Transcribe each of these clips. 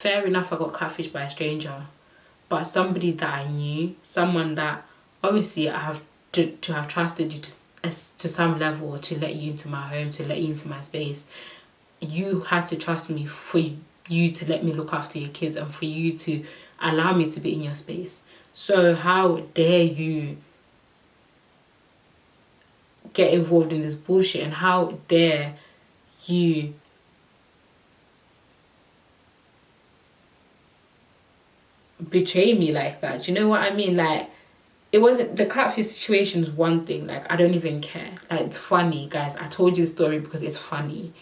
Fair enough, I got catfished by a stranger, but somebody that I knew, someone that obviously I have to have trusted you to some level, to let you into my home, to let you into my space. You had to trust me for you to let me look after your kids and for you to allow me to be in your space. So how dare you get involved in this bullshit, and how dare you betray me like that? Do you know what I mean? Like, it wasn't, the catfish situation is one thing, like I don't even care, like it's funny, guys. I told you the story because it's funny,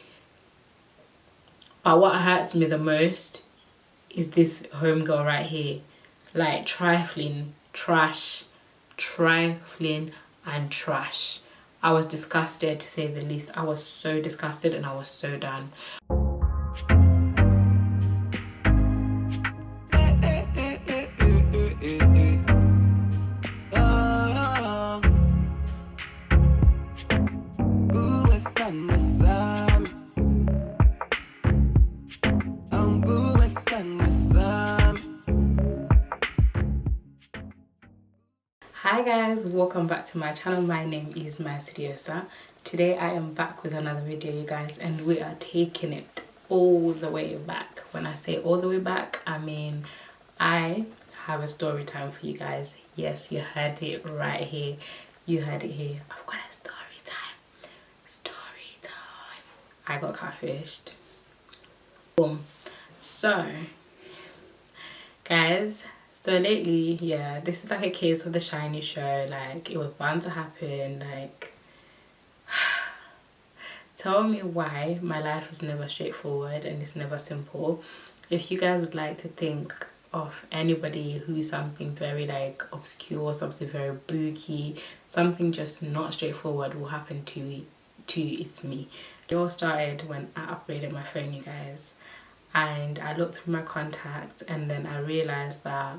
but what hurts me the most is this homegirl right here, like trifling and trash. I was disgusted, to say the least. I was so disgusted and I was so done. Hi guys, welcome back to my channel. My name is Diosa. Today I am back with another video, you guys, and we are taking it all the way back. When I say all the way back, I mean I have a story time for you guys. Yes, you heard it right here. You heard it here. I've got a story time. Story time. I got catfished. Boom. So guys, so lately, yeah, this is like a case of the shiny show. Like, it was bound to happen. Like, tell me why my life is never straightforward and it's never simple. If you guys would like to think of anybody who's something very like obscure, something very booky, something just not straightforward will happen to it's me. It all started when I upgraded my phone, you guys, and I looked through my contacts and then I realized that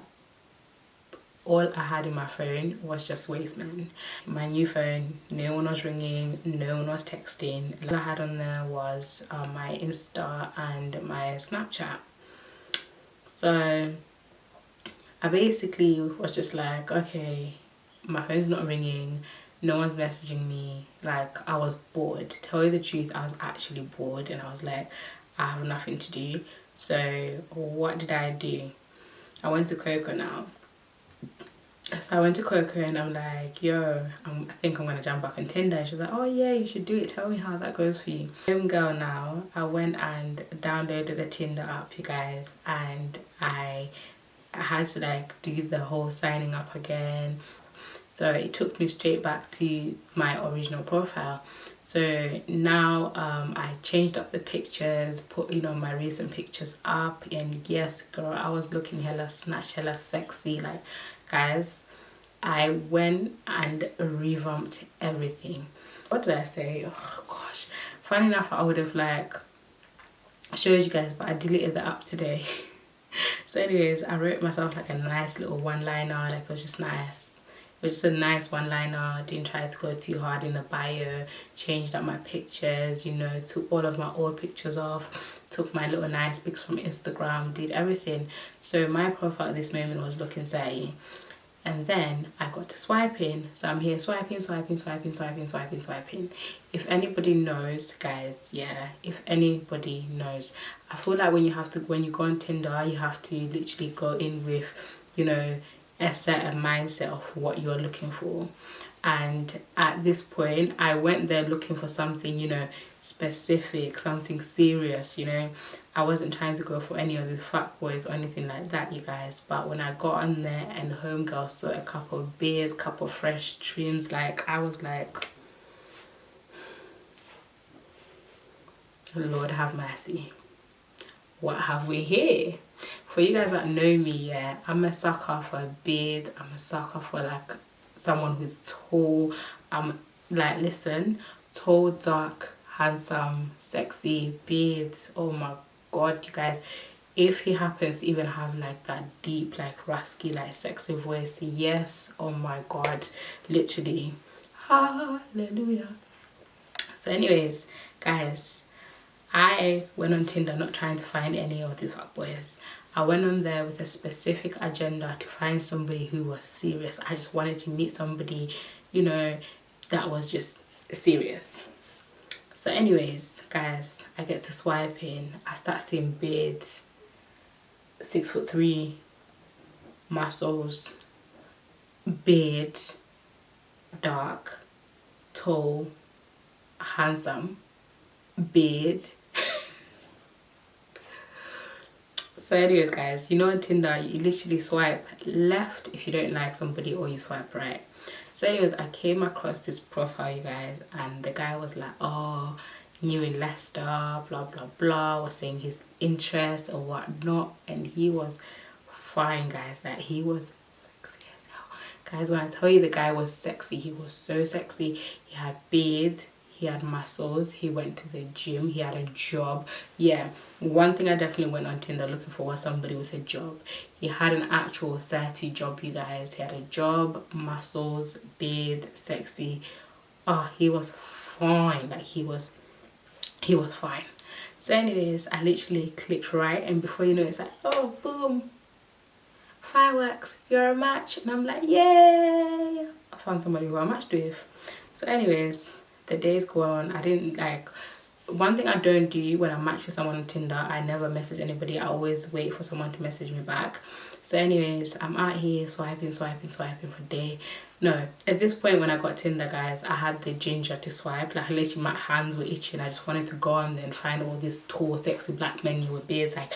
all I had in my phone was just waste men. My new phone, no one was ringing, no one was texting. All I had on there was my Insta and my Snapchat. So I basically was just like, okay, my phone's not ringing, no one's messaging me. Like, I was bored. To tell you the truth, I was actually bored and I was like, I have nothing to do. So what did I do? I went to KOKO now. So I went to KOKO and I'm like, yo, I think I'm gonna jump back on Tinder. And she was like, oh yeah, you should do it. Tell me how that goes for you. Same girl now, I went and downloaded the Tinder app, you guys, and I had to like do the whole signing up again. So it took me straight back to my original profile. So now I changed up the pictures, put, you know, my recent pictures up, and yes girl, I was looking hella snatch, hella sexy. Like, guys, I went and revamped everything. What did I say? Oh gosh, funny enough, I would have like showed you guys, but I deleted the app today. So anyways, I wrote myself like a nice little one-liner. Like, it was just nice. It was just a nice one-liner. Didn't try to go too hard in the bio. Changed up my pictures, you know, took all of my old pictures off, took my little nice pics from Instagram, did everything. So my profile at this moment was looking say. And then I got to swiping. So I'm here swiping. If anybody knows, guys, yeah, if anybody knows, I feel like when you go on Tinder, you have to literally go in with, you know, a certain mindset of what you're looking for. And at this point, I went there looking for something, you know, specific, something serious, you know. I wasn't trying to go for any of these fat boys or anything like that, you guys. But when I got on there and homegirl saw a couple of beards, couple of fresh trims, like, I was like, Lord have mercy. What have we here? For you guys that know me, yeah, I'm a sucker for a beard. I'm a sucker for like someone who's tall. I'm like, listen, tall, dark, handsome, sexy, beards. Oh my god, you guys, if he happens to even have like that deep, like rasky, like sexy voice, yes, oh my god, literally, hallelujah. So anyways, guys, I went on Tinder not trying to find any of these fuckboys. I went on there with a specific agenda to find somebody who was serious. I just wanted to meet somebody, you know, that was just serious. So anyways, guys, I get to swipe in. I start seeing beards, 6'3", muscles, beard, dark, tall, handsome, beard. So anyways, guys, you know on Tinder you literally swipe left if you don't like somebody, or you swipe right. So anyways, I came across this profile, you guys, and the guy was like, oh, new in Leicester, blah blah blah, was saying his interests or whatnot, and he was fine, guys. Like, he was sexy as hell, guys. When I tell you the guy was sexy, he was so sexy. He had beards, he had muscles, he went to the gym, he had a job. Yeah, one thing I definitely went on Tinder looking for was somebody with a job. He had an actual 30 job, you guys. He had a job, muscles, beard, sexy. Oh, he was fine. Like, he was fine. So anyways, I literally clicked right, and before you know it's like, oh, boom, fireworks, you're a match. And I'm like, yay, I found somebody who I matched with. So anyways, the days go on. I didn't like, one thing I don't do when I match with someone on Tinder, I never message anybody. I always wait for someone to message me back. So anyways, I'm out here swiping for day. No, at this point when I got Tinder, guys, I had the ginger to swipe. Like, literally my hands were itching. I just wanted to go on there and find all these tall, sexy black men with beards. Like,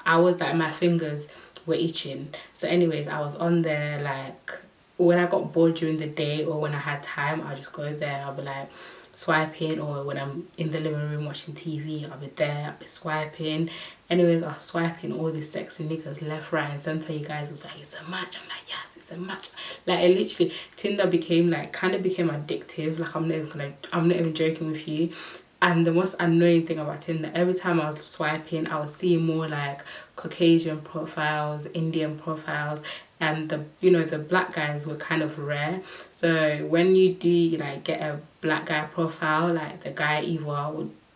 I was like, my fingers were itching. So anyways, I was on there. Like, when I got bored during the day or when I had time, I'll just go there. I'll be like swiping, or when I'm in the living room watching TV, I'll be there, I'll be swiping. Anyways, I was swiping all these sexy niggas left, right and center. You guys was like, it's a match. I'm like, yes, it's a match. Like, it literally, Tinder became like, kind of became addictive. Like, I'm not even joking with you. And the most annoying thing about Tinder, every time I was swiping, I was seeing more like Caucasian profiles, Indian profiles, and the, you know, the black guys were kind of rare. So when you do like get a black guy profile, like the guy either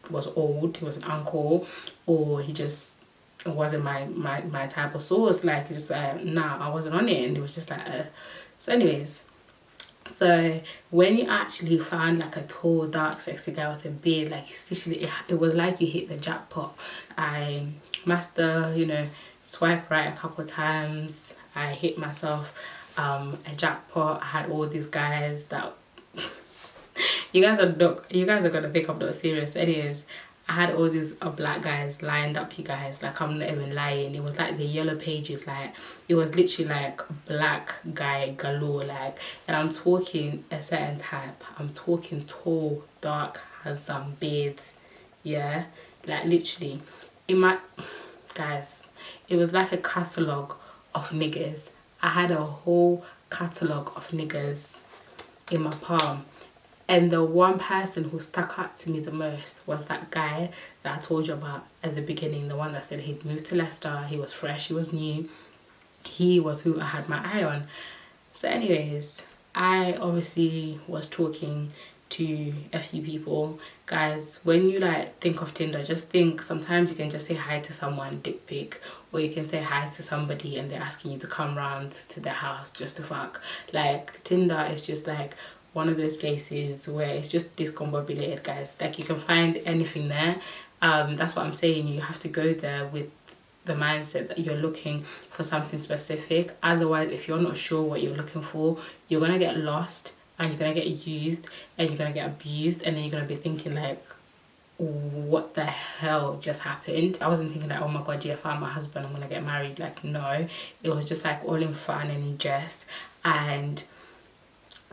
was old, he was an uncle, or he just wasn't my type of source. Like, it's just nah, I wasn't on it, and it was just like so anyways, so when you actually found like a tall, dark, sexy guy with a beard, like, it's literally, it was like you hit the jackpot. I master, you know, swipe right a couple of times. I hit myself a jackpot. I had all these guys that you guys are gonna think I'm not serious. Anyways, I had all these black guys lined up, you guys. Like, I'm not even lying. It was like the yellow pages. Like, it was literally like black guy galore. Like, and I'm talking a certain type. I'm talking tall, dark, handsome, beards. Yeah, like, literally, guys, it was like a catalogue of niggas. I had a whole catalogue of niggas in my palm. And the one person who stuck out to me the most was that guy that I told you about at the beginning, the one that said he'd moved to Leicester, he was fresh, he was new. He was who I had my eye on. So anyways, I obviously was talking to a few people. Guys, when you like think of Tinder, just think sometimes you can just say hi to someone, dick pic, or you can say hi to somebody and they're asking you to come round to their house just to fuck. Like, Tinder is just like one of those places where it's just discombobulated, guys. Like, you can find anything there. That's what I'm saying. You have to go there with the mindset that you're looking for something specific. Otherwise, if you're not sure what you're looking for, you're gonna get lost, and you're gonna get used, and you're gonna get abused, and then you're gonna be thinking like, what the hell just happened? I wasn't thinking like, oh my god, yeah, I found my husband, I'm gonna get married. Like, no, it was just like all in fun and in jest. And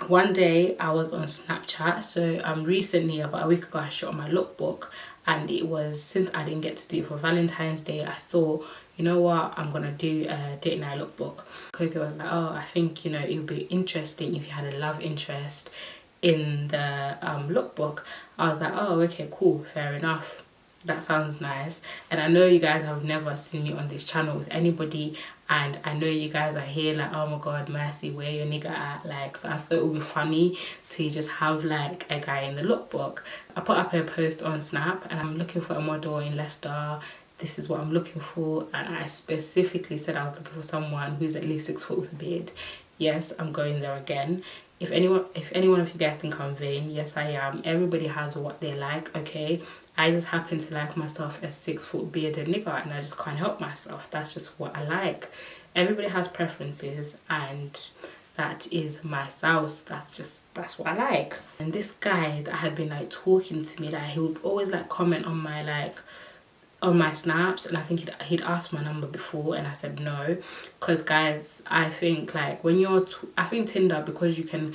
one day I was on Snapchat. So recently, about a week ago, I shot my lookbook, and it was, since I didn't get to do it for Valentine's Day, I thought, you know what, I'm gonna do a date night lookbook. KOKO was like, oh, I think, you know, it would be interesting if you had a love interest in the lookbook. I was like, oh, okay, cool, fair enough. That sounds nice. And I know you guys have never seen me on this channel with anybody, and I know you guys are here like, oh my god, Mercy, where your nigga at? Like, so I thought it would be funny to just have like a guy in the lookbook. I put up a post on Snap and I'm looking for a model in Leicester. This is what I'm looking for, and I specifically said I was looking for someone who's at least 6 foot with a beard. Yes, I'm going there again. If anyone of you guys think I'm vain, yes I am. Everybody has what they like, okay? I just happen to like myself a 6 foot bearded nigga, and I just can't help myself. That's just what I like. Everybody has preferences, and that is my sauce. That's what I like. And this guy that had been like talking to me, like he would always like comment on my snaps, and I think he'd asked my number before and I said no, because guys, I think like when you're I think Tinder, because you can,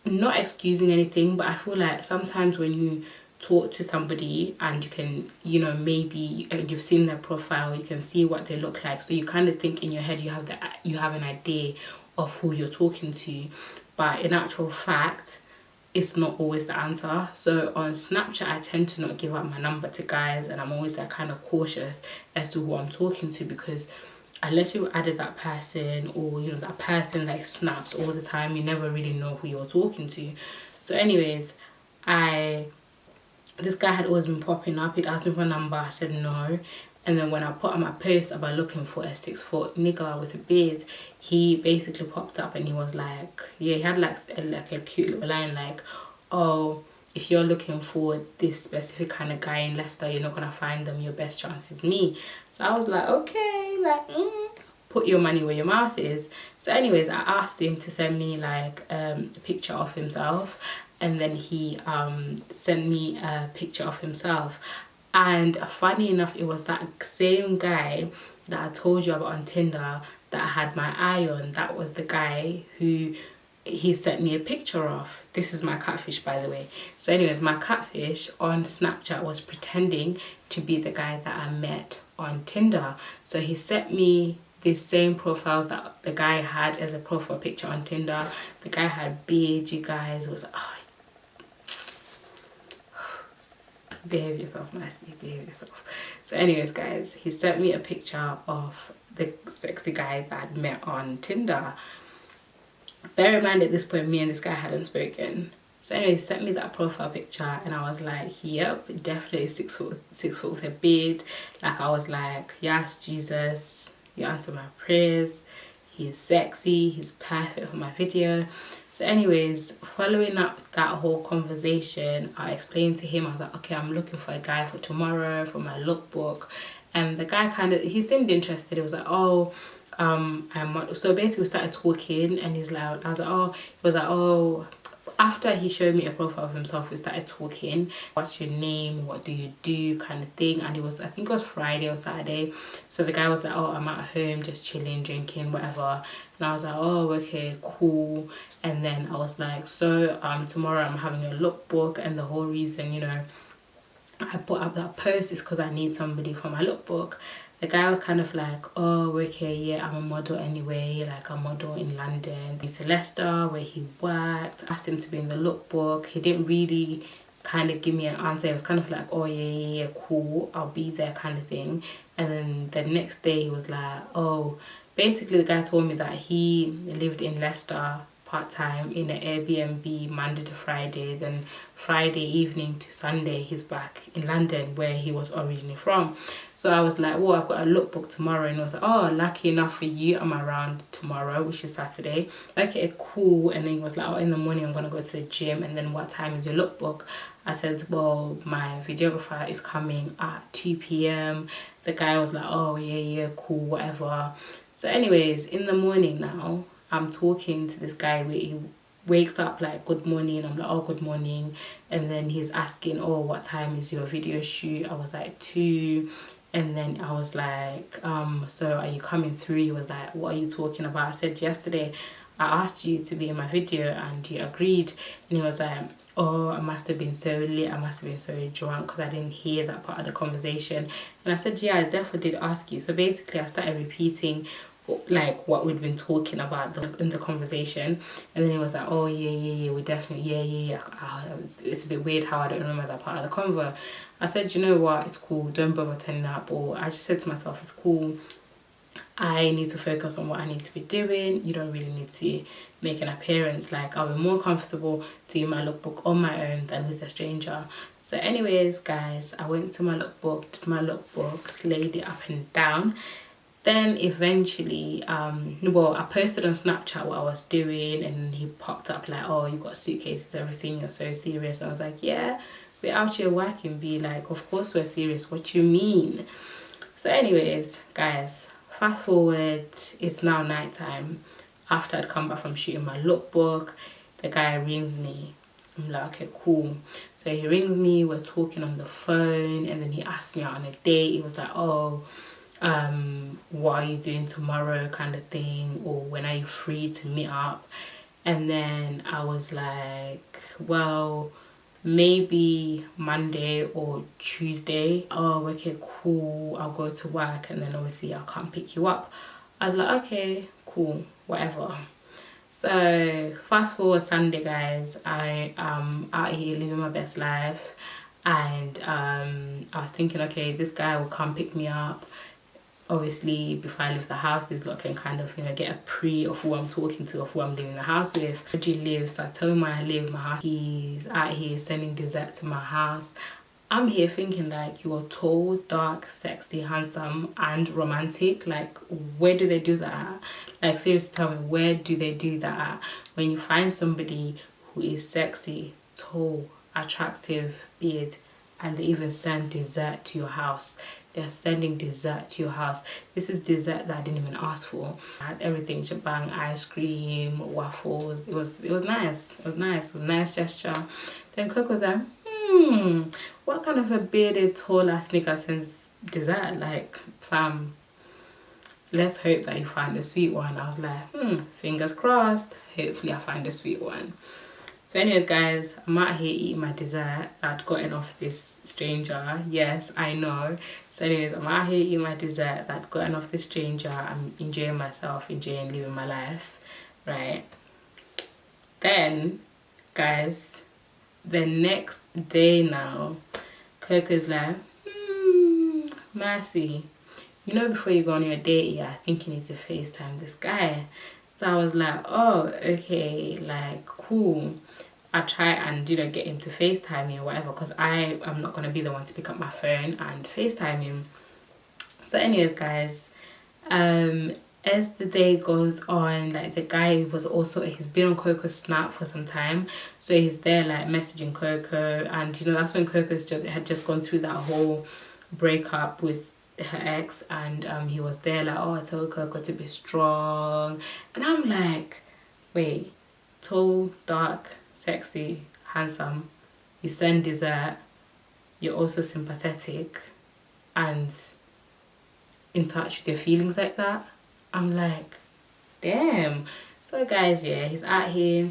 not excusing anything, but I feel like sometimes when you talk to somebody and you can, you know, maybe you've seen their profile, you can see what they look like, so you kind of think in your head you have an idea of who you're talking to, but in actual fact it's not always the answer. So on Snapchat I tend to not give out my number to guys, and I'm always like kind of cautious as to who I'm talking to, because unless you added that person, or you know, that person like snaps all the time, you never really know who you're talking to. So anyways, this guy had always been popping up. He'd asked me for a number, I said no. And then when I put on my post about looking for a 6 foot nigga with a beard, he basically popped up and he was like, yeah, he had like a cute little line like, oh, if you're looking for this specific kind of guy in Leicester, you're not gonna find them, your best chance is me. So I was like, okay, like put your money where your mouth is. So anyways, I asked him to send me like a picture of himself, and then he sent me a picture of himself. And funny enough, it was that same guy that I told you about on Tinder that I had my eye on. That was the guy who he sent me a picture of. This is my catfish, by the way. So anyways, my catfish on Snapchat was pretending to be the guy that I met on Tinder. So he sent me this same profile that the guy had as a profile picture on Tinder. The guy had beard, you guys. It was like, oh, behave yourself, nicely, behave yourself. So anyways guys, he sent me a picture of the sexy guy that I'd met on Tinder. Bear in mind at this point, me and this guy hadn't spoken. So anyways, he sent me that profile picture and I was like, yep, definitely 6 foot with a beard. Like I was like, yes, Jesus, you answer my prayers. He's sexy, he's perfect for my video. So anyways, following up that whole conversation, I explained to him, I was like, okay, I'm looking for a guy for tomorrow for my lookbook. And the guy he seemed interested. He was like, oh, so basically we started talking, and he's like, after he showed me a profile of himself, we started talking. What's your name? What do you do? Kind of thing. And I think it was Friday or Saturday. So the guy was like, oh, I'm at home just chilling, drinking, whatever. And I was like, oh, okay, cool. And then I was like, so tomorrow I'm having a lookbook, and the whole reason, you know, I put up that post is because I need somebody for my lookbook. The guy was kind of like, oh, okay, yeah, I'm a model anyway, like a model in London. To Leicester, where he worked. Asked him to be in the lookbook. He didn't really kind of give me an answer. It was kind of like, oh, yeah, cool, I'll be there kind of thing. And then the next day he was like, oh, basically the guy told me that he lived in Leicester part-time in an Airbnb Monday to Friday, then Friday evening to Sunday he's back in London where he was originally from. So I was like, well, I've got a lookbook tomorrow, and I was like, oh, lucky enough for you, I'm around tomorrow, which is Saturday. Okay, cool. And then he was like, oh, in the morning I'm gonna go to the gym, and then what time is your lookbook? I said, well, my videographer is coming at 2 p.m. The guy was like, oh, yeah, cool, whatever. So anyways, in the morning now, I'm talking to this guy where he wakes up like, good morning. I'm like, oh, good morning. And then he's asking, oh, what time is your video shoot? I was like, 2. And then I was like, so are you coming through? He was like, what are you talking about? I said, yesterday I asked you to be in my video and you agreed. And he was like, oh, I must have been so lit, I must have been so drunk because I didn't hear that part of the conversation. And I said, yeah, I definitely did ask you. So basically I started repeating like what we'd been talking about in the conversation. And then he was like, oh yeah, we definitely, yeah. It's a bit weird how I don't remember that part of the convo. I said, you know what, it's cool, don't bother turning up. Or I just said to myself, it's cool, I need to focus on what I need to be doing. You don't really need to make an appearance. Like, I'll be more comfortable doing my lookbook on my own than with a stranger. So anyways, guys, I went to my lookbook, did my lookbook, slayed it up and down. Then eventually, well, I posted on Snapchat what I was doing, and he popped up like, oh, you got suitcases, everything, you're so serious. And I was like, yeah, we're out here working. Be like, of course we're serious, what you mean? So anyways, guys, fast forward, it's now nighttime. After I'd come back from shooting my lookbook, the guy rings me. I'm like, okay, cool. So he rings me, we're talking on the phone, and then he asked me out on a date. He was like, oh, what are you doing tomorrow, kind of thing, or when are you free to meet up? And then I was like, well, maybe Monday or Tuesday. Oh, okay, cool, I'll go to work and then obviously I'll come pick you up. I was like, okay, cool, whatever. So fast forward Sunday, guys, I am out here living my best life, and I was thinking, okay, this guy will come pick me up. Obviously, before I leave the house, this lot can kind of, you know, get a pre of who I'm talking to, of who I'm living the house with. Where do you live? So I tell him where I live, my house. He's out here sending dessert to my house. I'm here thinking, like, you're tall, dark, sexy, handsome, and romantic. Like, where do they do that at? Like, seriously, tell me, where do they do that at? When you find somebody who is sexy, tall, attractive, beard, and they even send dessert to your house. They're sending dessert to your house. This is dessert that I didn't even ask for. I had everything, shebang, ice cream, waffles. It was nice. It was nice. It was a nice gesture. Then Coco was like, what kind of a bearded, tall ass nigga sends dessert? Like, fam, let's hope that you find a sweet one. I was like, fingers crossed. Hopefully I find a sweet one. So anyways, guys, I'm out here eating my dessert I'd gotten off this stranger. Yes, I know. So anyways, I'm out here eating my dessert I'd gotten off this stranger. I'm enjoying myself, enjoying living my life, right? Then, guys, the next day now, Coco's like, Mercy, you know, before you go on your date, yeah, I think you need to FaceTime this guy. So I was like, oh, okay, like, cool. I try and, you know, get him to FaceTime me or whatever, because I am not going to be the one to pick up my phone and FaceTime him. So anyways, guys, as the day goes on, like, the guy was also, he's been on Coco's Snap for some time, so he's there like messaging Coco, and you know, that's when Coco's had just gone through that whole breakup with her ex, and he was there like, oh, I told Coco to be strong, and I'm like, wait, tall, dark, sexy, handsome, you send dessert, you're also sympathetic and in touch with your feelings like that. I'm like, damn. So guys, yeah, he's out here.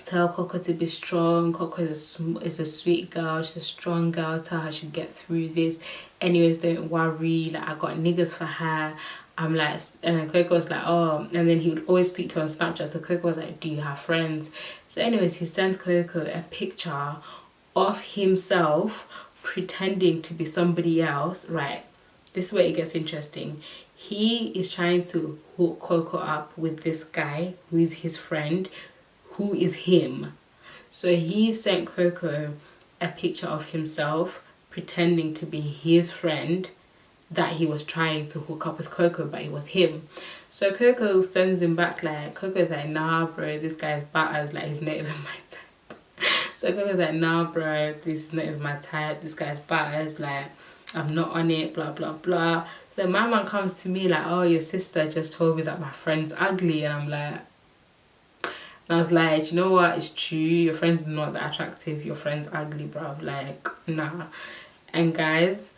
Tell Coco to be strong. Coco is a sweet girl, she's a strong girl, tell her she'll get through this. Anyways, don't worry, like, I got niggas for her. I'm like, and then Coco was like, oh, and then he would always speak to her on Snapchat, so Coco was like, do you have friends? So anyways, he sent Coco a picture of himself pretending to be somebody else. Right, this is where it gets interesting. He is trying to hook Coco up with this guy who is his friend, who is him. So he sent Coco a picture of himself pretending to be his friend that he was trying to hook up with Coco, but it was him. So Coco sends him back, like, Coco's like, nah bro, this guy's batters, like, he's not even my type. So Coco's like, nah bro, this is not even my type, this guy's batters, like, I'm not on it, blah blah blah. So my man comes to me like, oh, your sister just told me that my friend's ugly, and I'm like, and I was like, you know what, it's true, your friend's not that attractive, your friend's ugly, bro, like, nah. And guys,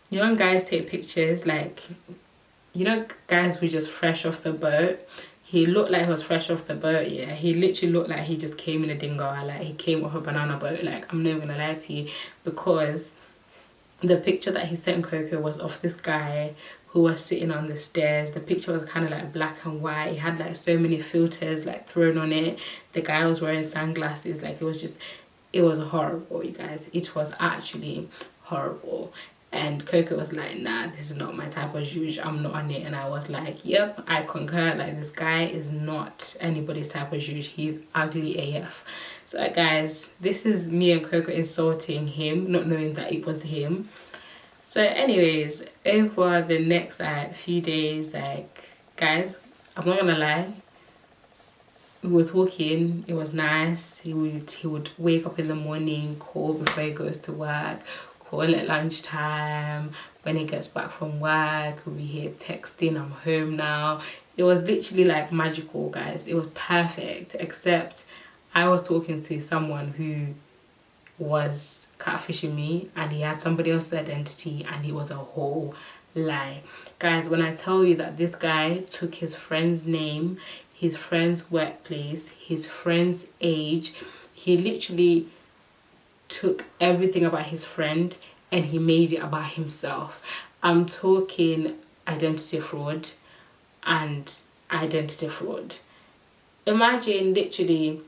you know when guys take pictures, like, you know, guys who just fresh off the boat, he looked like he was fresh off the boat, yeah. He literally looked like he just came in a dingo, like he came off a banana boat. Like, I'm not even gonna lie to you, because the picture that he sent Coco was of this guy who was sitting on the stairs. The picture was kind of like black and white. It had like so many filters like thrown on it. The guy was wearing sunglasses. Like, it was horrible, you guys. It was actually horrible. And Coco was like, nah, this is not my type of juge, I'm not on it. And I was like, yep, I concur. Like, this guy is not anybody's type of juge. He's ugly AF. So guys, this is me and Coco insulting him, not knowing that it was him. So anyways, over the next like few days, like, guys, I'm not gonna lie, we were talking, it was nice. He would wake up in the morning, call before he goes to work, call at lunchtime. When he gets back from work, we'll be here texting, I'm home now. It was literally like magical, guys. It was perfect, except I was talking to someone who was catfishing me, and he had somebody else's identity, and he was a whole lie. Guys, when I tell you that this guy took his friend's name, his friend's workplace, his friend's age, he literally took everything about his friend and he made it about himself. I'm talking identity fraud and identity fraud. Imagine literally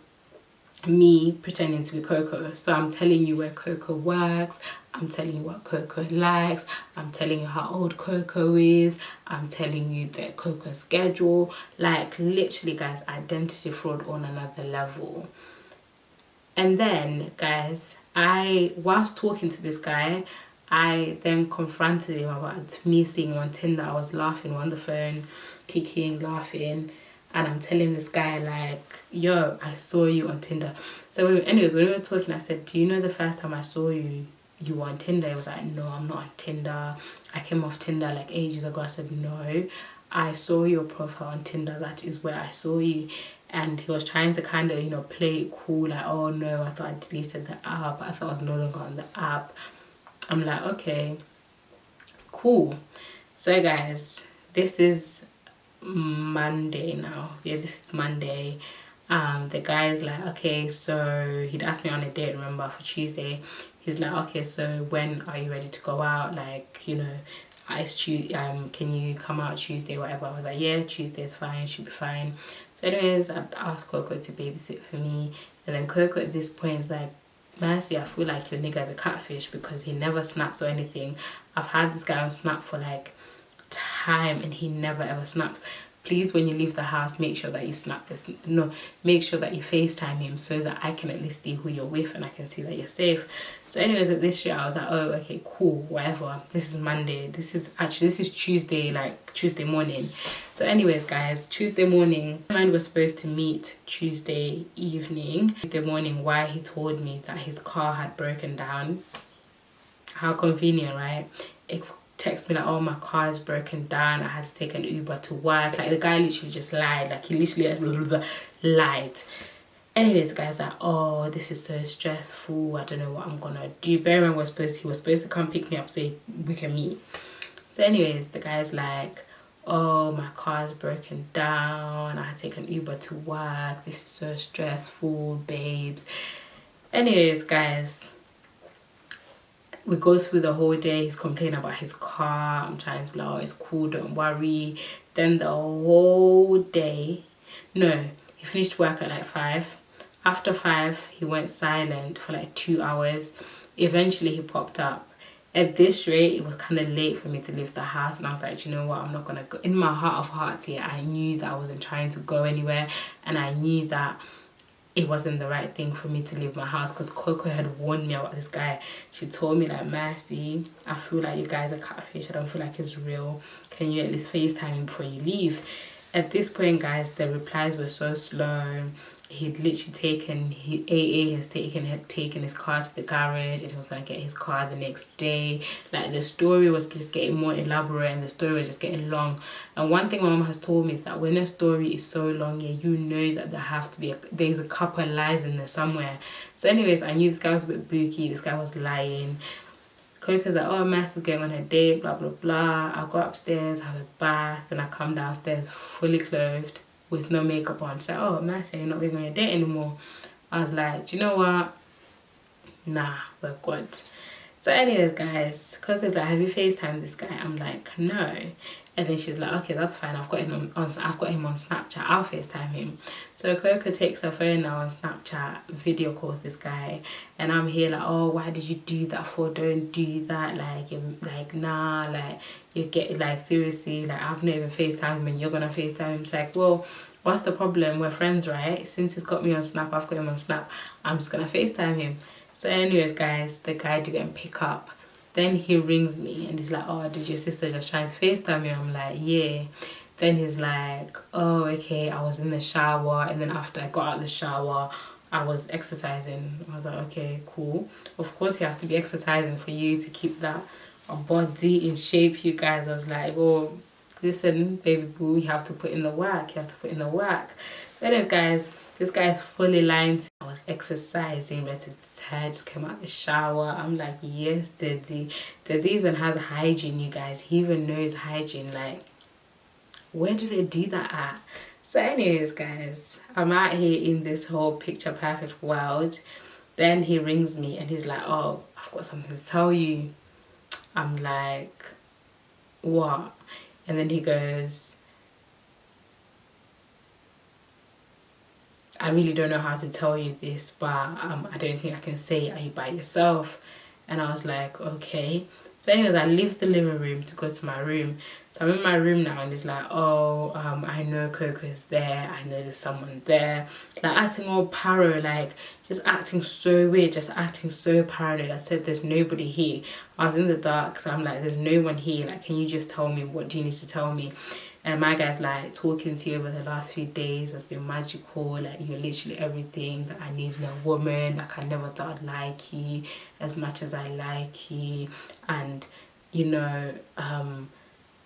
me pretending to be Coco. So I'm telling you where Coco works, I'm telling you what Coco likes, I'm telling you how old Coco is, I'm telling you the Coco schedule. Like, literally, guys, identity fraud on another level. And then, guys, whilst talking to this guy, I then confronted him about me seeing him on Tinder. I was laughing on the phone, kicking, laughing. And I'm telling this guy, like, yo, I saw you on Tinder. So anyways, when we were talking, I said, do you know the first time I saw you, you were on Tinder? He was like, no, I'm not on Tinder. I came off Tinder like ages ago. I said, no, I saw your profile on Tinder. That is where I saw you. And he was trying to kind of, you know, play it cool. Like, oh, no, I thought I deleted the app. I thought I was no longer on the app. I'm like, okay, cool. So, guys, this is Monday now. Yeah, this is Monday. The guy's like, okay, so he'd asked me on a date, remember, for Tuesday. He's like, okay, so when are you ready to go out? Like, you know, can you come out Tuesday, whatever? I was like, yeah, Tuesday's fine, should be fine. So anyways, I'd asked Coco to babysit for me. And then Coco at this point is like, Mercy, I feel like your nigga is a catfish because he never snaps or anything. I've had this guy on Snap for like time and he never ever snaps. Please, when you leave the house, make sure that you snap this. No, make sure that you FaceTime him so that I can at least see who you're with and I can see that you're safe. So anyways, at this year I was like, oh, okay, cool, whatever. This is Monday. This is Tuesday, like Tuesday morning. So anyways, guys, Tuesday morning, and we're supposed to meet Tuesday evening. Tuesday morning, why he told me that his car had broken down. How convenient, right? It text me like, oh, my car is broken down, I had to take an Uber to work. Like, the guy literally just lied. Like, he literally lied. Anyways, guys, like, oh, this is so stressful, I don't know what I'm gonna do. Bear in mind, he was supposed to come pick me up so we can meet. So anyways, the guy's like, oh, my car's broken down, I had to take an Uber to work, this is so stressful, babes. Anyways, guys, we go through the whole day. He's complaining about his car. I'm trying to be like, oh, it's cool, don't worry. Then the whole day, no, he finished work at like 5. After 5, he went silent for like 2 hours. Eventually, he popped up. At this rate, it was kind of late for me to leave the house. And I was like, you know what, I'm not going to go. In my heart of hearts here, I knew that I wasn't trying to go anywhere. And I knew that it wasn't the right thing for me to leave my house because Coco had warned me about this guy. She told me like, Mercy, I feel like you guys are catfish. I don't feel like it's real. Can you at least FaceTime him before you leave? At this point, guys, the replies were so slow. He'd literally had taken his car to the garage and he was going to get his car the next day. Like, the story was just getting more elaborate and the story was just getting long. And one thing my mom has told me is that when a story is so long, yeah, you know that there's a couple of lies in there somewhere. So anyways, I knew this guy was a bit booky, this guy was lying. Coco's like, oh, Mass is going on a date, blah, blah, blah. I go upstairs, have a bath, then I come downstairs fully clothed with no makeup on. She's like, oh, Mass, you're not going on a date anymore. I was like, do you know what? Nah, we're good. So anyways, guys, Coco's like, have you FaceTimed this guy? I'm like, no. And then she's like, okay, that's fine. I've got him on Snapchat. I'll FaceTime him. So Coco takes her phone now on Snapchat, video calls this guy, and I'm here like, oh, why did you do that for? Don't do that. Like nah, like you get like seriously, like I've not even FaceTimed him and you're gonna FaceTime him. She's like, well, what's the problem? We're friends, right? Since he's got me on Snap, I've got him on Snap. I'm just gonna FaceTime him. So anyways, guys, the guy didn't pick up. Then he rings me and he's like, oh, did your sister just try to FaceTime me? I'm like, yeah. Then he's like, oh, okay, I was in the shower, and then after I got out of the shower, I was exercising. I was like, okay, cool. Of course you have to be exercising for you to keep that body in shape, you guys. I was like, oh, listen, baby boo, you have to put in the work. You have to put in the work. Anyways, guys, this guy's fully lying to me. I was exercising, ready to touch, came out the shower. I'm like, yes, Daddy. Daddy even has hygiene, you guys. He even knows hygiene. Like, where do they do that at? So anyways, guys, I'm out here in this whole picture perfect world. Then he rings me and he's like, oh, I've got something to tell you. I'm like, what? And then he goes, I really don't know how to tell you this, but I don't think I can say it. Are you by yourself? And I was like, okay. So anyways, I leave the living room to go to my room. So I'm in my room now and it's like, oh, I know Coco is there. I know there's someone there. Like acting all paro, like just acting so weird, just acting so paranoid. I said, there's nobody here. I was in the dark, so I'm like, there's no one here. Like, can you just tell me? What do you need to tell me? And my guy's like, talking to you over the last few days has been magical. Like, you're literally everything that I need in a woman. Like, I never thought I'd like you as much as I like you. And, you know,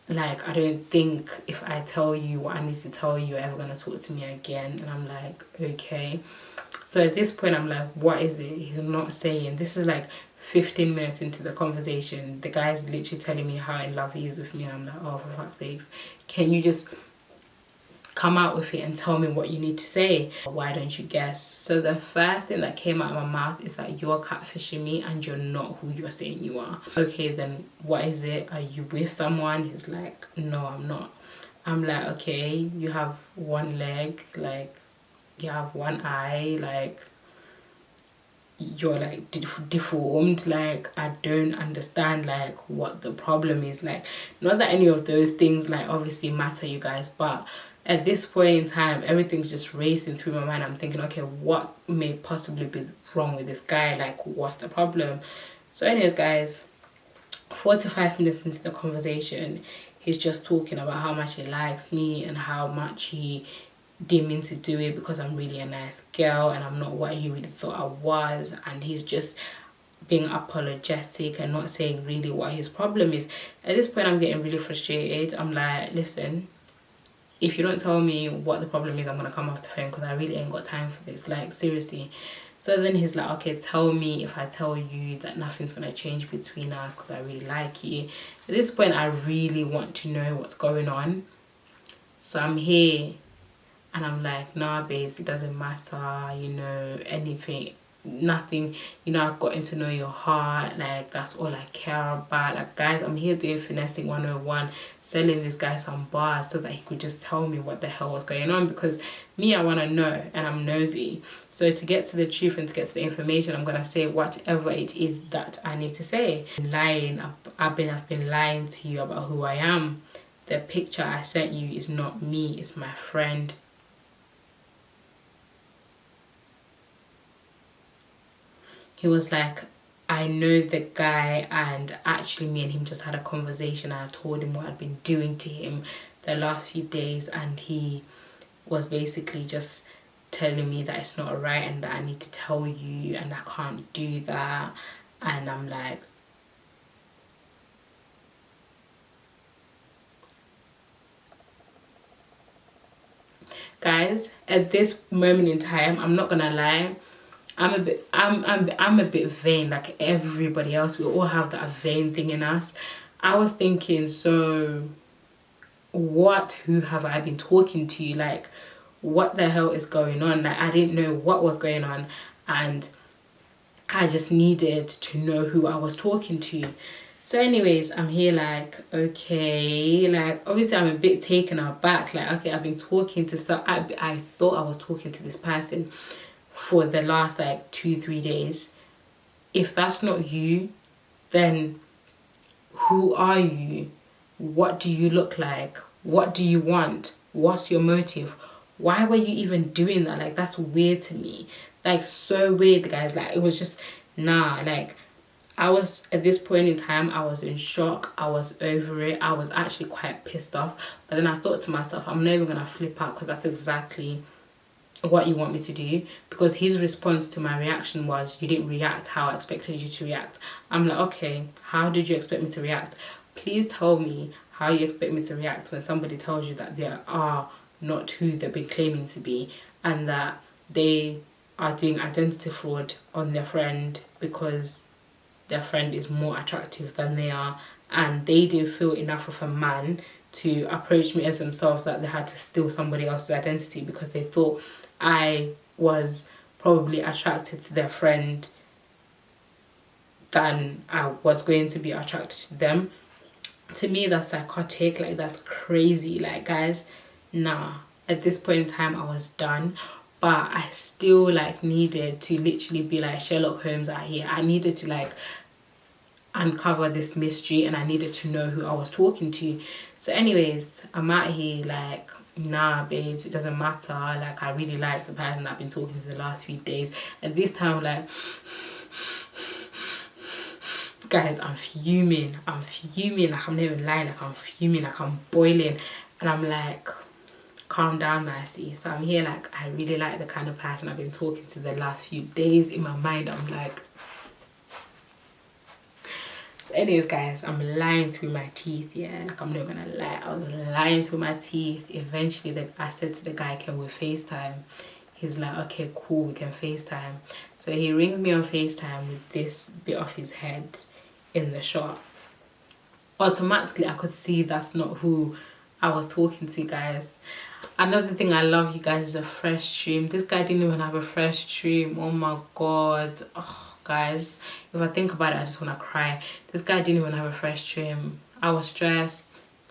like, I don't think if I tell you what I need to tell you, you're ever going to talk to me again. And I'm like, okay. So at this point, I'm like, what is it? He's not saying. This is like 15 minutes into the conversation. The guy's literally telling me how in love he is with me. And I'm like, oh, for fuck's sakes. Can you just come out with it and tell me what you need to say? Why don't you guess? So the first thing that came out of my mouth is that you're catfishing me and you're not who you're saying you are. Okay, then what is it? Are you with someone? He's like, no, I'm not. I'm like, okay, you have one leg, like you have one eye, like you're like deformed. Like, I don't understand like what the problem is. Like, not that any of those things like obviously matter, you guys, but at this point in time everything's just racing through my mind. I'm thinking, okay, what may possibly be wrong with this guy? Like, what's the problem? So anyways, guys, 45 minutes into the conversation, he's just talking about how much he likes me and how much he didn't mean to do it because I'm really a nice girl and I'm not what he really thought I was. And he's just being apologetic and not saying really what his problem is. At this point, I'm getting really frustrated. I'm like, listen, if you don't tell me what the problem is, I'm gonna come off the phone because I really ain't got time for this. Like, seriously. So then he's like, okay, tell me if I tell you that nothing's gonna change between us because I really like you. At this point, I really want to know what's going on. So I'm here and I'm like, nah, babes, it doesn't matter, you know, anything, nothing, you know, I've gotten to know your heart, like, that's all I care about. Like, guys, I'm here doing finessing 101, selling this guy some bars so that he could just tell me what the hell was going on, because me, I want to know, and I'm nosy. So to get to the truth and to get to the information, I'm going to say whatever it is that I need to say. Lying, I've been lying to you about who I am. The picture I sent you is not me, it's my friend. He was like, I know the guy, and actually me and him just had a conversation. I told him what I'd been doing to him the last few days, and he was basically just telling me that it's not right and that I need to tell you and I can't do that. And I'm like, guys, at this moment in time, I'm not gonna lie, I'm a bit vain like everybody else. We all have that vain thing in us. I was thinking, so who have I been talking to? Like, what the hell is going on? Like, I didn't know what was going on. And I just needed to know who I was talking to. So anyways, I'm here like, okay, like obviously I'm a bit taken aback. Like, okay, I've been talking to I thought I was talking to this person for the last like 2-3 days. If that's not you, then who are you? What do you look like? What do you want? What's your motive? Why were you even doing that? Like, that's weird to me. Like, so weird, guys. Like, it was just, nah. Like, I was, at this point in time, I was in shock. I was over it. I was actually quite pissed off. But then I thought to myself, I'm not even going to flip out, because that's exactly what you want me to do. Because his response to my reaction was, you didn't react how I expected you to react. I'm like, okay, how did you expect me to react? Please tell me how you expect me to react when somebody tells you that they are not who they've been claiming to be, and that they are doing identity fraud on their friend because their friend is more attractive than they are, and they didn't feel enough of a man to approach me as themselves, that they had to steal somebody else's identity because they thought I was probably attracted to their friend than I was going to be attracted to them. To me, that's psychotic. Like, that's crazy. Like, guys, nah. At this point in time, I was done. But I still like needed to literally be like Sherlock Holmes out here. I needed to like uncover this mystery, and I needed to know who I was talking to. So anyways, I'm out here like, nah babes, it doesn't matter. Like, I really like the person that I've been talking to the last few days. At this time, like, guys, I'm fuming. Like, I'm not even lying. Like, I'm fuming. Like, I'm boiling. And I'm like, calm down, Mercy. So I'm here like, I really like the kind of person I've been talking to the last few days. In my mind, I'm like, so anyways, guys, I'm lying through my teeth. Yeah, like, I'm not gonna lie, I was lying through my teeth. Eventually, I said to the guy, can we FaceTime? He's like, okay, cool, we can FaceTime. So he rings me on FaceTime with this bit of his head in the shot. Automatically, I could see that's not who I was talking to, guys. Another thing I love, you guys, is a fresh trim. This guy didn't even have a fresh trim. Oh my god. Oh, guys, if I think about it, I just want to cry. This guy didn't even have a fresh trim. I was stressed.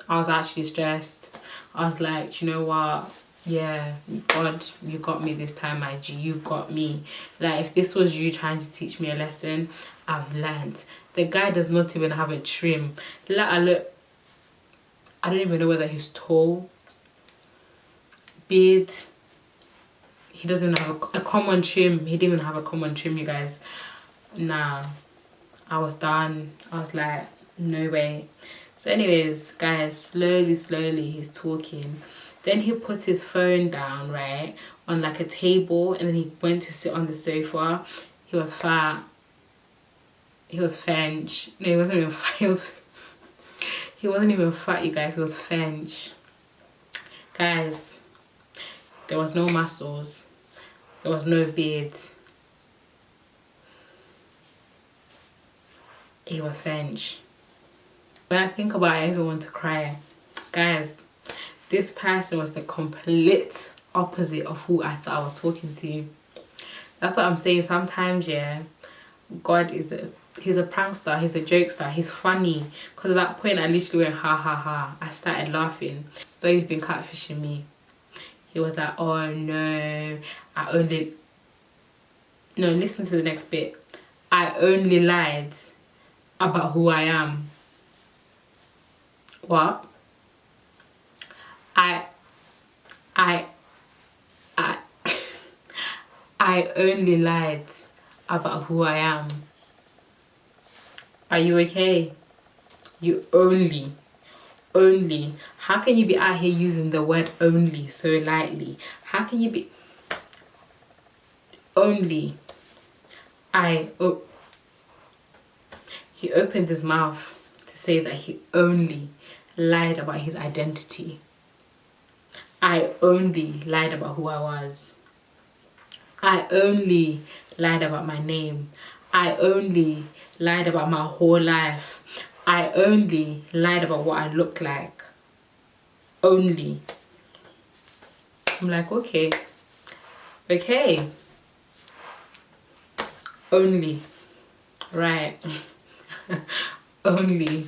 I was actually stressed. I was like, you know what? Yeah, God, you got me this time, IG. You got me. Like, if this was you trying to teach me a lesson, I've learned. The guy does not even have a trim. I don't even know whether he's tall. Beard. He doesn't have a common trim. He didn't even have a common trim, you guys. Nah, I was done. I was like, no way. So anyways, guys, slowly he's talking. Then he put his phone down, right, on like a table, and then he went to sit on the sofa. He was fat. He was French. No, he wasn't even fat. He wasn't even fat, you guys. He was French. Guys, there was no muscles. There was no beard. He was French. When I think about it, I even want to cry. Guys, this person was the complete opposite of who I thought I was talking to. That's what I'm saying. Sometimes, yeah, God he's a prankster, he's a jokester, he's funny. Because at that point, I literally went, ha ha ha. I started laughing. So you've been catfishing me. He was like, oh no, no, listen to the next bit. I only lied about who I am. What? I only lied about who I am. Are you okay? You only. How can you be out here using the word only so lightly? How can you be only? He opens his mouth to say that he only lied about his identity. I only lied about who I was. I only lied about my name. I only lied about my whole life. I only lied about what I look like. Only. I'm like, okay. Only. Right. Only.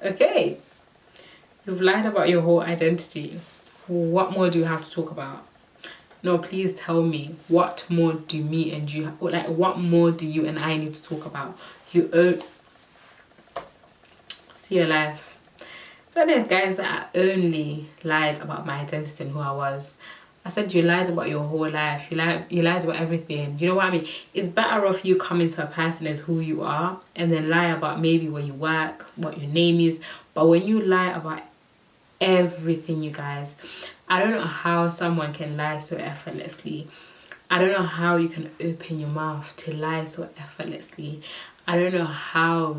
Okay. You've lied about your whole identity. What more do you have to talk about? No, please tell me. What more do me and you, like, what more do you and I need to talk about? You own. See your life. So anyways, guys, I only lied about my identity and who I was. I said you lied about your whole life. You lied about everything. You know what I mean? It's better off you coming to a person as who you are and then lie about maybe where you work, what your name is. But when you lie about everything, you guys, I don't know how someone can lie so effortlessly. I don't know how you can open your mouth to lie so effortlessly. I don't know how.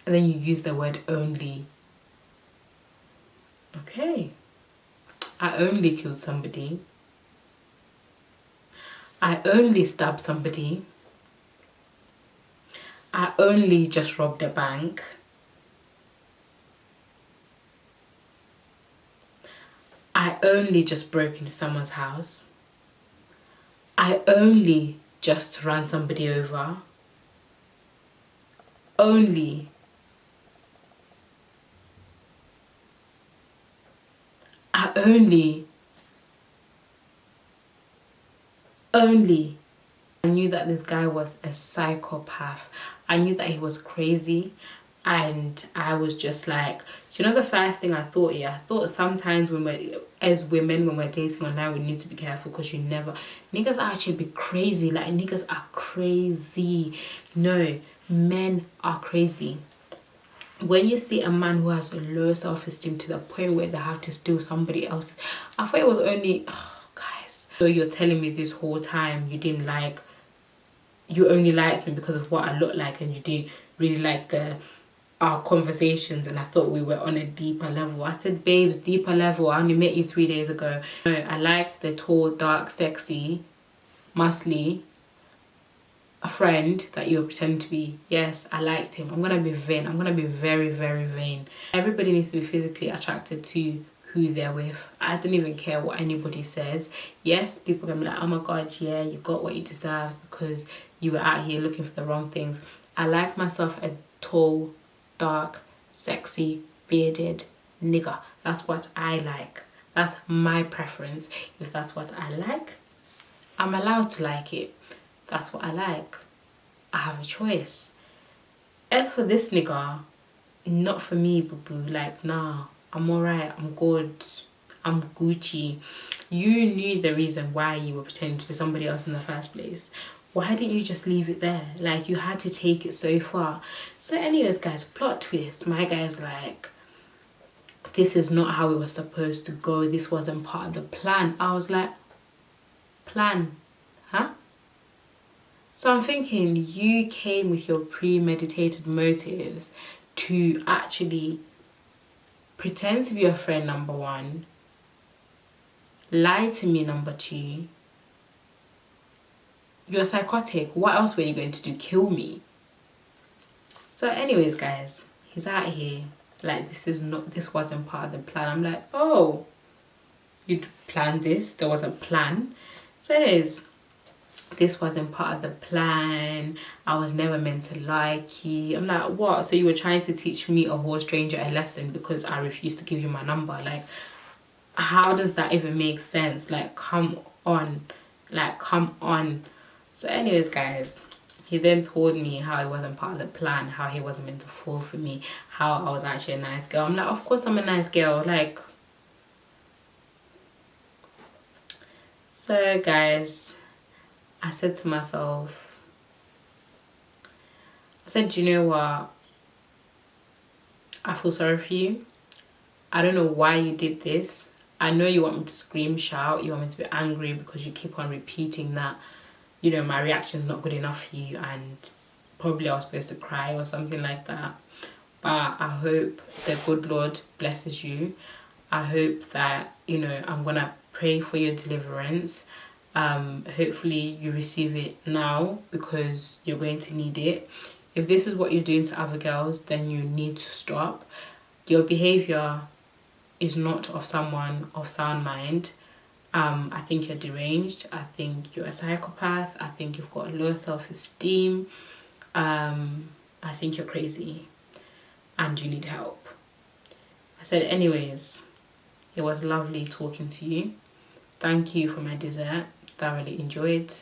And then you use the word only. Okay. I only killed somebody. I only stabbed somebody. I only just robbed a bank. I only just broke into someone's house. I only just ran somebody over. Only. I only. I knew that this guy was a psychopath. I knew that he was crazy. And I was just like, you know, the first thing I thought, I thought sometimes when we're, as women, when we're dating online, we need to be careful because you never, niggas actually be crazy. Like, niggas are crazy. No, men are crazy. When you see a man who has a low self-esteem to the point where they have to steal somebody else, I thought it was only, oh, guys. So you're telling me this whole time you only liked me because of what I look like and you didn't really like our conversations, and I thought we were on a deeper level. I said, babes, deeper level. I only met you 3 days ago. No, I liked the tall, dark, sexy, muscly, a friend that you were pretending to be. Yes, I liked him. I'm gonna be vain. I'm gonna be very, very vain. Everybody needs to be physically attracted to who they're with. I don't even care what anybody says. Yes, people are gonna be like, oh my god, yeah, you got what you deserve because you were out here looking for the wrong things. I like myself a tall, dark, sexy, bearded nigger. That's what I like. That's my preference. If that's what I like, I'm allowed to like it. That's what I like. I have a choice. As for this nigga, not for me, boo-boo. Like, nah, I'm alright, I'm good, I'm Gucci. You knew the reason why you were pretending to be somebody else in the first place. Why didn't you just leave it there? Like, you had to take it so far. So anyways, guys, plot twist. My guy's like, this is not how it was supposed to go. This wasn't part of the plan. I was like, plan? Huh? So I'm thinking you came with your premeditated motives to actually pretend to be a friend, number one, lie to me, number two. You're psychotic. What else were you going to do? Kill me? So anyways, guys, he's out here like, this wasn't part of the plan. I'm like, oh, you'd planned this? There was a plan? So anyways, this wasn't part of the plan. I was never meant to like you. I'm like, what? So you were trying to teach me, a whole stranger, a lesson because I refused to give you my number? Like, how does that even make sense? Like, come on. Like, come on. So anyways, guys, he then told me how it wasn't part of the plan, how he wasn't meant to fall for me, how I was actually a nice girl. I'm like, of course I'm a nice girl. Like, so guys, I said to myself, do you know what? I feel sorry for you. I don't know why you did this. I know you want me to scream, shout, you want me to be angry because you keep on repeating that, you know, my reaction is not good enough for you and probably I was supposed to cry or something like that. But I hope the good Lord blesses you. I hope that, you know, I'm going to pray for your deliverance. Hopefully you receive it now because you're going to need it. If this is what you're doing to other girls, then you need to stop. Your behavior is not of someone of sound mind. I think you're deranged. I think you're a psychopath. I think you've got low self-esteem. I think you're crazy and you need help. I said, anyways, it was lovely talking to you. Thank you for my dessert. Thoroughly enjoyed.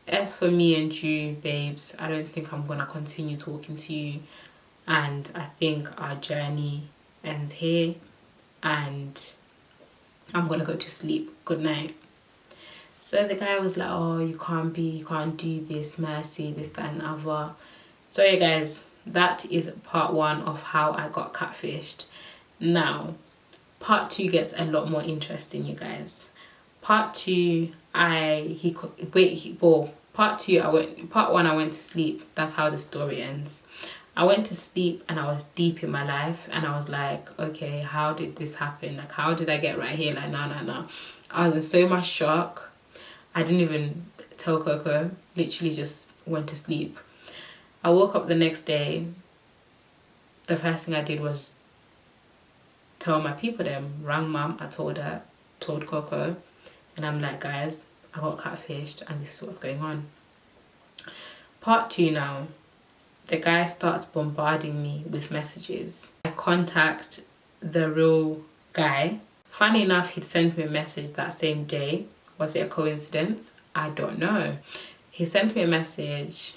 As for me and you, babes, I don't think I'm gonna continue talking to you, and I think our journey ends here, and I'm gonna go to sleep. Good night. So the guy was like, oh, you can't do this, mercy, this, that, and the other. So yeah, guys, that is part 1 of how I got catfished. Now, part 2 gets a lot more interesting, you guys. Part 2, part 1 I went to sleep. That's how the story ends. I went to sleep and I was deep in my life, and I was like, okay, how did this happen? Like, how did I get right here? Like, no. I was in so much shock. I didn't even tell KOKO, literally just went to sleep. I woke up the next day. The first thing I did was tell my people them, rang mum, I told KOKO, and I'm like, guys, I got catfished and this is what's going on. Part 2 now. The guy starts bombarding me with messages. I contact the real guy. Funny enough, he'd sent me a message that same day. Was it a coincidence? I don't know. He sent me a message.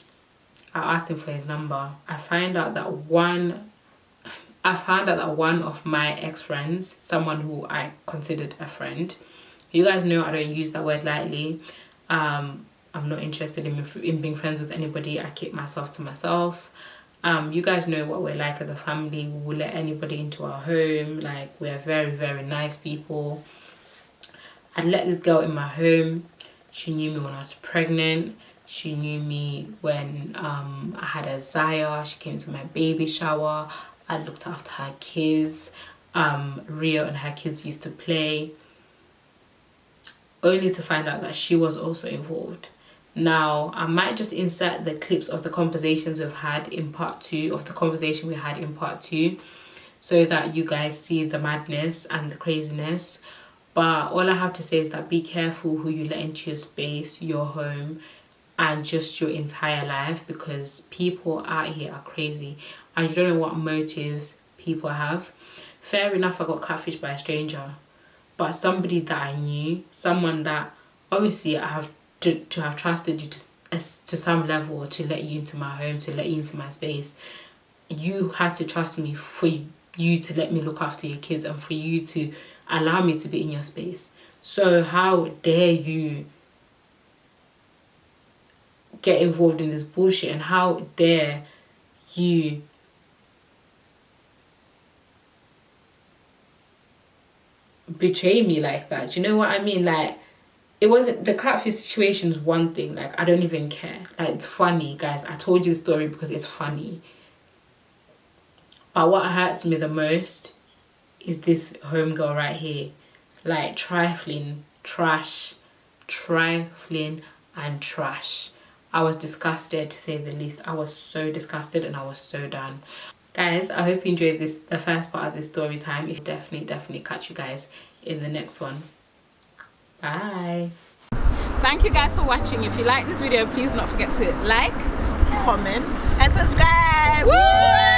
I asked him for his number. I found out that one of my ex-friends, someone who I considered a friend. You guys know I don't use that word lightly. I'm not interested in being friends with anybody. I keep myself to myself. You guys know what we're like as a family. We will let anybody into our home. Like, we're very, very nice people. I'd let this girl in my home. She knew me when I was pregnant. She knew me when I had a Zaya. She came to my baby shower. I looked after her kids. Rio and her kids used to play. Only to find out that she was also involved. Now, I might just insert the clips of the conversations we've had in part 2, of the conversation we had in part 2, so that you guys see the madness and the craziness. But all I have to say is that be careful who you let into your space, your home, and just your entire life, because people out here are crazy and you don't know what motives people have. Fair enough, I got catfished by a stranger, but somebody that I knew, someone that obviously I have to have trusted you to some level, to let you into my home, to let you into my space. You had to trust me for you to let me look after your kids and for you to allow me to be in your space. So how dare you get involved in this bullshit, and how dare you betray me like that? Do you know what I mean? Like, it wasn't, the catfish situation is one thing. Like, I don't even care. Like, it's funny, guys. I told you the story because it's funny. But what hurts me the most is this homegirl right here. Like, trifling, trash, trifling and trash. I was disgusted, to say the least. I was so disgusted and I was so done. Guys, I hope you enjoyed the first part of this story time. If definitely catch you guys in the next one. Bye. Thank you guys for watching. If you like this video, please not forget to like, comment and subscribe. Woo!